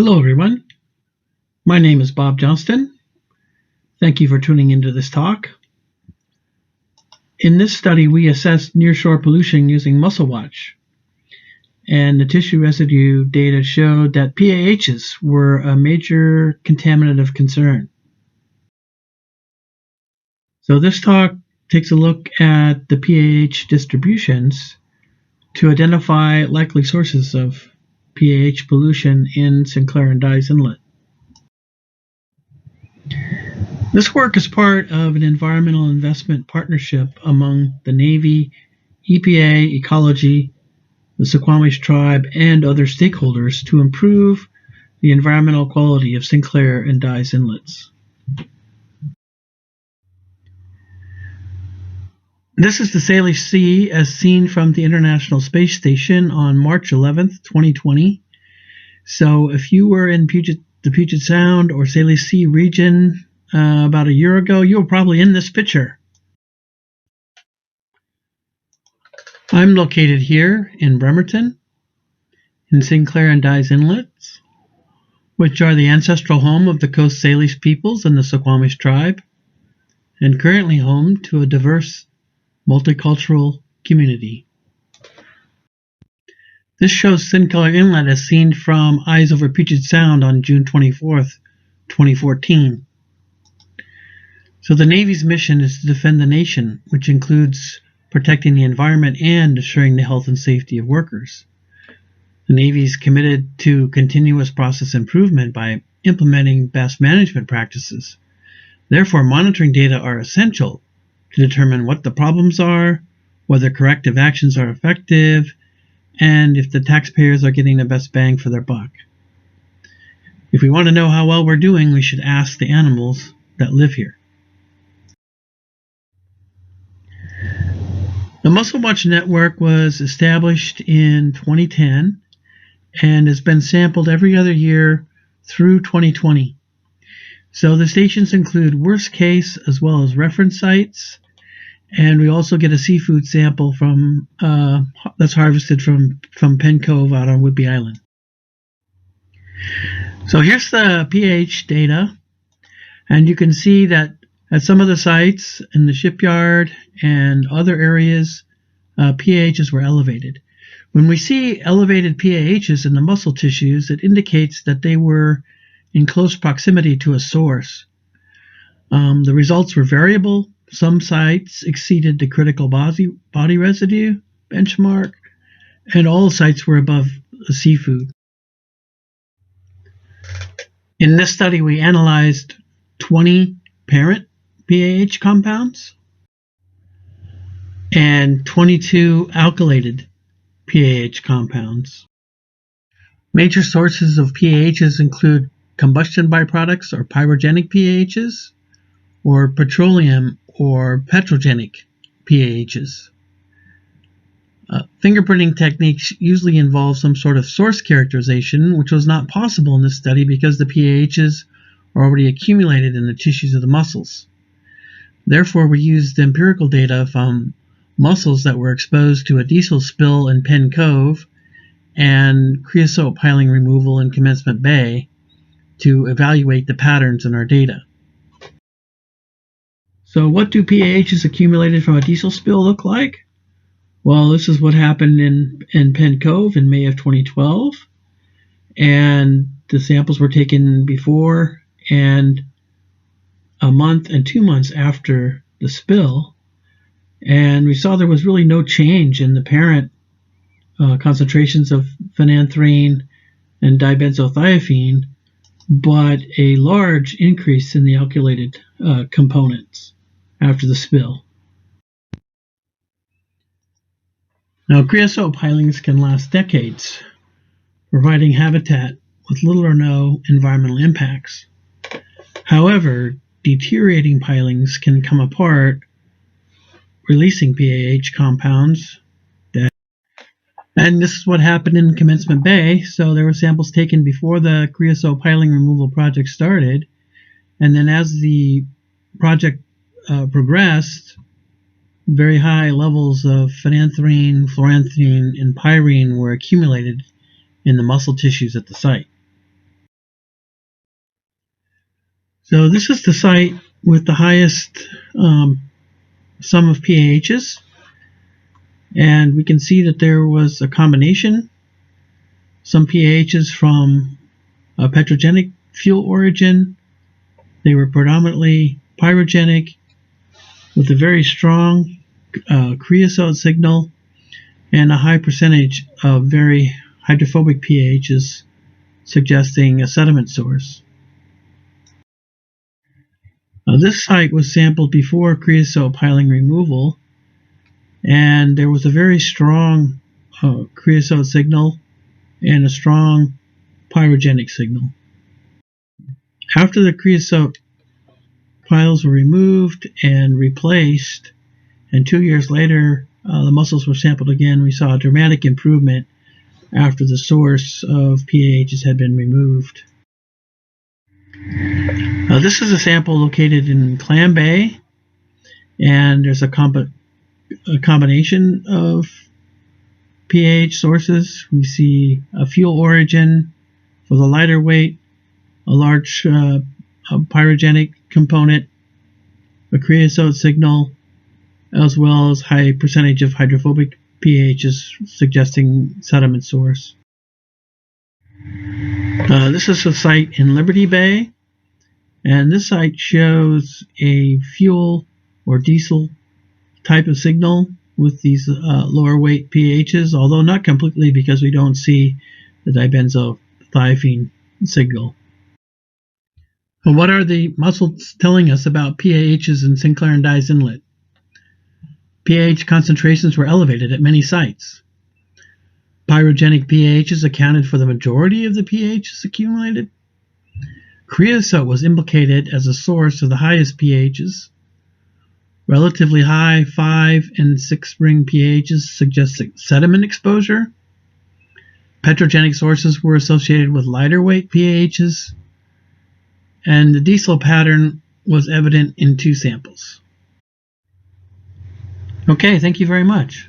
Hello everyone, my name is Bob Johnston. Thank you for tuning into this talk. In this study we assessed nearshore pollution using Mussel Watch, and the tissue residue data showed that PAHs were a major contaminant of concern. So this talk takes a look at the PAH distributions to identify likely sources of PAH pollution in Sinclair and Dyes Inlet. This work is part of an environmental investment partnership among the Navy, EPA, Ecology, the Suquamish Tribe, and other stakeholders to improve the environmental quality of Sinclair and Dyes Inlets. This is the Saley Sea as seen from the International Space Station on March 11th, 2020. So if you were in the Puget Sound or Saley Sea region about a year ago, you were probably in this picture. I'm located here in Bremerton, in Sinclair and Dyes Inlets, which are the ancestral home of the Coast Salish peoples and the Suquamish Tribe, and currently home to a diverse multicultural community. This shows Sinclair Inlet as seen from Eyes Over Puget Sound on June 24th, 2014. So the Navy's mission is to defend the nation, which includes protecting the environment and assuring the health and safety of workers. The Navy is committed to continuous process improvement by implementing best management practices. Therefore, monitoring data are essential to determine what the problems are, whether corrective actions are effective, and if the taxpayers are getting the best bang for their buck. If we want to know how well we're doing, we should ask the animals that live here. The Mussel Watch network was established in 2010 and has been sampled every other year through 2020. So the stations include worst case as well as reference sites, and we also get a seafood sample from that's harvested from Penn Cove out on Whidbey Island. So here's the pH data, and you can see that at some of the sites in the shipyard and other areas, PAHs were elevated. When we see elevated PAHs in the mussel tissues, it indicates that they were in close proximity to a source. The results were variable. Some sites exceeded the critical body residue benchmark, and all sites were above the seafood. In this study, we analyzed 20 parent PAH compounds and 22 alkylated PAH compounds. Major sources of PAHs include combustion byproducts or pyrogenic PAHs, or petroleum or petrogenic PAHs. Fingerprinting techniques usually involve some sort of source characterization, which was not possible in this study because the PAHs are already accumulated in the tissues of the mussels. Therefore, we used empirical data from mussels that were exposed to a diesel spill in Penn Cove and creosote piling removal in Commencement Bay to evaluate the patterns in our data. So what do PAHs accumulated from a diesel spill look like? Well, this is what happened in Penn Cove in May of 2012. And the samples were taken before and a month and 2 months after the spill. And we saw there was really no change in the parent concentrations of phenanthrene and dibenzothiophene, but a large increase in the alkylated components after the spill. Now, creosote pilings can last decades, providing habitat with little or no environmental impacts. However, deteriorating pilings can come apart, releasing PAH compounds. And this is what happened in Commencement Bay. So there were samples taken before the creosote piling removal project started, and then as the project progressed, very high levels of phenanthrene, fluoranthene, and pyrene were accumulated in the mussel tissues at the site. So this is the site with the highest sum of pHs, and we can see that there was a combination, some pHs from a petrogenic fuel origin. They were predominantly pyrogenic with a very strong creosote signal and a high percentage of very hydrophobic pHs, suggesting a sediment source. This site was sampled before creosote piling removal, and there was a very strong creosote signal and a strong pyrogenic signal. After the creosote piles were removed and replaced, and 2 years later the mussels were sampled again, we saw a dramatic improvement after the source of pHs had been removed. This is a sample located in Clam Bay, and there's a combination of pH sources. We see a fuel origin for the lighter weight, a large pyrogenic component, a creosote signal, as well as high percentage of hydrophobic pHs, suggesting sediment source. This is a site in Liberty Bay, and this site shows a fuel or diesel type of signal with these lower weight pHs, although not completely, because we don't see the dibenzothiophene signal. Well, what are the mussels telling us about pHs in Sinclair and Dye's Inlet? pH concentrations were elevated at many sites. Pyrogenic pHs accounted for the majority of the pHs accumulated. Creosote was implicated as a source of the highest pHs. Relatively high 5 and 6 ring pHs suggest sediment exposure. Petrogenic sources were associated with lighter weight pHs, and the diesel pattern was evident in 2 samples. Okay, thank you very much.